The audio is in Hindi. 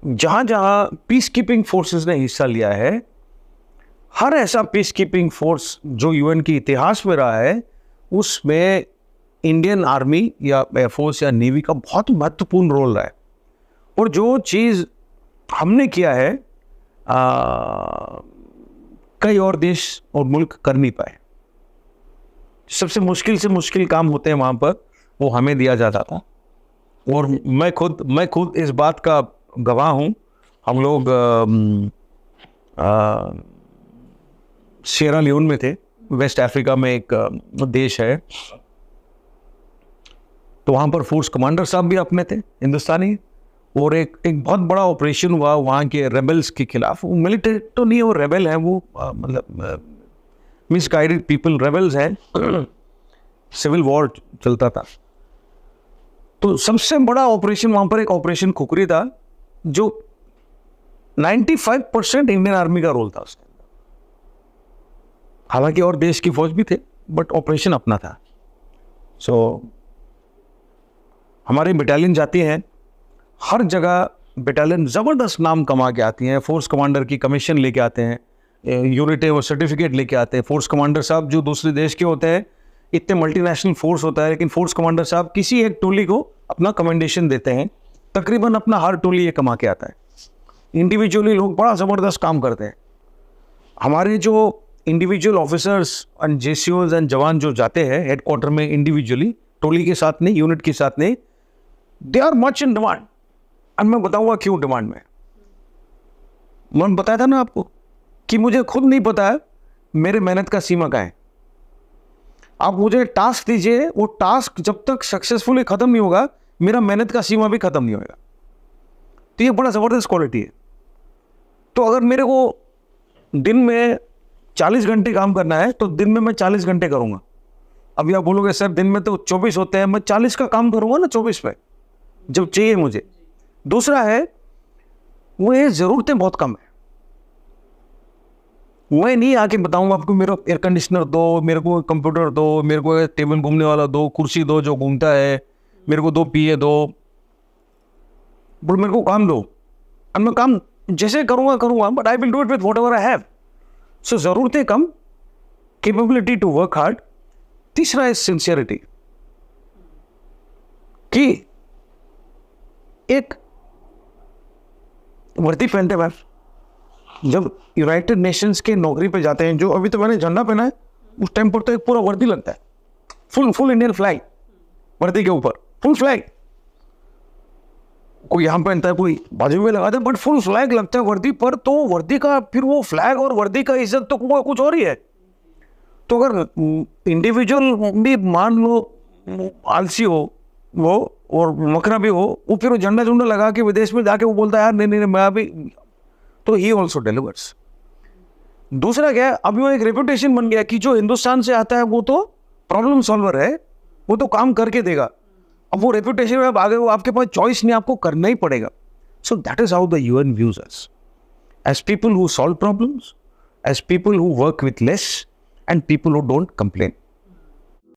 जहां जहां पीस कीपिंग फोर्सेस ने हिस्सा लिया है, हर ऐसा पीस कीपिंग फोर्स जो यूएन के इतिहास में रहा है, उसमें इंडियन आर्मी या एयरफोर्स या नेवी का बहुत महत्वपूर्ण रोल रहा है। और जो चीज़ हमने किया है कई और देश और मुल्क कर नहीं पाए। सबसे मुश्किल से मुश्किल काम होते हैं वहाँ पर, वो हमें दिया जाता था। और मैं खुद इस बात का गवाह हूँ। हम लोग सिएरा लियोन में थे, वेस्ट अफ्रीका में एक देश है, तो वहाँ पर फोर्स कमांडर साहब भी अपने थे, हिंदुस्तानी। और एक बहुत बड़ा ऑपरेशन हुआ वहाँ के रेबल्स के खिलाफ। वो मिलिट्री तो नहीं, वो रेबल है, वो मतलब मिसगाइडेड पीपल रेबल्स हैं। सिविल वॉर चलता था। तो सबसे बड़ा ऑपरेशन वहाँ पर एक ऑपरेशन खुखरी था, जो 95% इंडियन आर्मी का रोल था उसके अंदर। हालांकि और देश की फौज भी थे, बट ऑपरेशन अपना था। सो हमारी बटालियन जाती हैं, हर जगह बटालियन ज़बरदस्त नाम कमा के आती हैं। फोर्स कमांडर की कमीशन लेके आते हैं, यूनिटें और सर्टिफिकेट लेके आते हैं। फोर्स कमांडर साहब जो दूसरे देश के होते हैं, इतने मल्टीनेशनल फोर्स होता है, लेकिन फोर्स कमांडर साहब किसी एक टोली को अपना कमेंडेशन देते हैं। तकरीबन अपना हर टोली ये कमा के आता है। इंडिविजुअली लोग बड़ा ज़बरदस्त काम करते हैं। हमारे जो इंडिविजुअल ऑफिसर्स एंड जेसीओज एंड जवान जो जाते हैं हेडक्वार्टर में इंडिविजुअली, टोली के साथ नहीं, यूनिट के साथ नहीं, they are much in demand. और मैं बताऊंगा क्यों डिमांड में। मैंने बताया था ना आपको कि मुझे खुद नहीं पता है मेरे मेहनत का सीमा क्या है। आप मुझे टास्क दीजिए, वो टास्क जब तक सक्सेसफुली खत्म नहीं होगा, मेरा मेहनत का सीमा भी खत्म नहीं होगा। तो ये बड़ा ज़बरदस्त क्वालिटी है। तो अगर मेरे को दिन में 40 घंटे काम करना है, तो दिन में मैं 40 घंटे करूंगा। अभी आप बोलोगे सर दिन में तो 24 होते हैं, मैं 40 का काम करूंगा ना 24 पे, जब चाहिए मुझे। दूसरा है, वो ये ज़रूरतें बहुत कम है। मैं नहीं आके बताऊंगा आपको मेरे को एयर कंडीशनर दो, मेरे को कंप्यूटर दो, मेरे को टेबल घूमने वाला दो, कुर्सी दो जो घूमता है, मेरे को 2 PA दो, बट मेरे को काम दो। अब मैं काम जैसे करूंगा, but I will do it with whatever I have. So ज़रूरतें कम, कैपेबिलिटी टू वर्क हार्ड। तीसरा है सिंसियरिटी, कि एक वर्दी पहनते हैं। जब यूनाइटेड नेशंस के नौकरी पे जाते हैं, जो अभी तो मैंने झंडा पहना है, उस टाइम पर तो एक पूरा वर्दी लगता है, फुल इंडियन फ्लैग वर्दी के ऊपर, फुल फ्लैग। कोई यहाँ पहनता है, कोई बाजू में लगाता है, बट फुल फ्लैग लगता है वर्दी पर। तो वर्दी का फिर वो फ्लैग और वर्दी का इज्जत तो कुछ और ही है। तो अगर इंडिविजुअल भी मान लो आलसी हो वो और मकरा भी हो, वो फिर झंडा झुंडा लगा के विदेश में जाके वो बोलता है यार नहीं मैं अभी, तो ही ऑल्सो डिलीवर्स। दूसरा क्या है, अभी वो एक रेपुटेशन बन गया कि जो हिंदुस्तान से आता है वो तो प्रॉब्लम सॉल्वर है, वो तो काम करके देगा। अब वो रेपुटेशन में आगे, वो आपके पास चॉइस नहीं, आपको करना ही पड़ेगा। So that is how the UN views us, as people who solve problems, as people who work with less, and people who don't complain.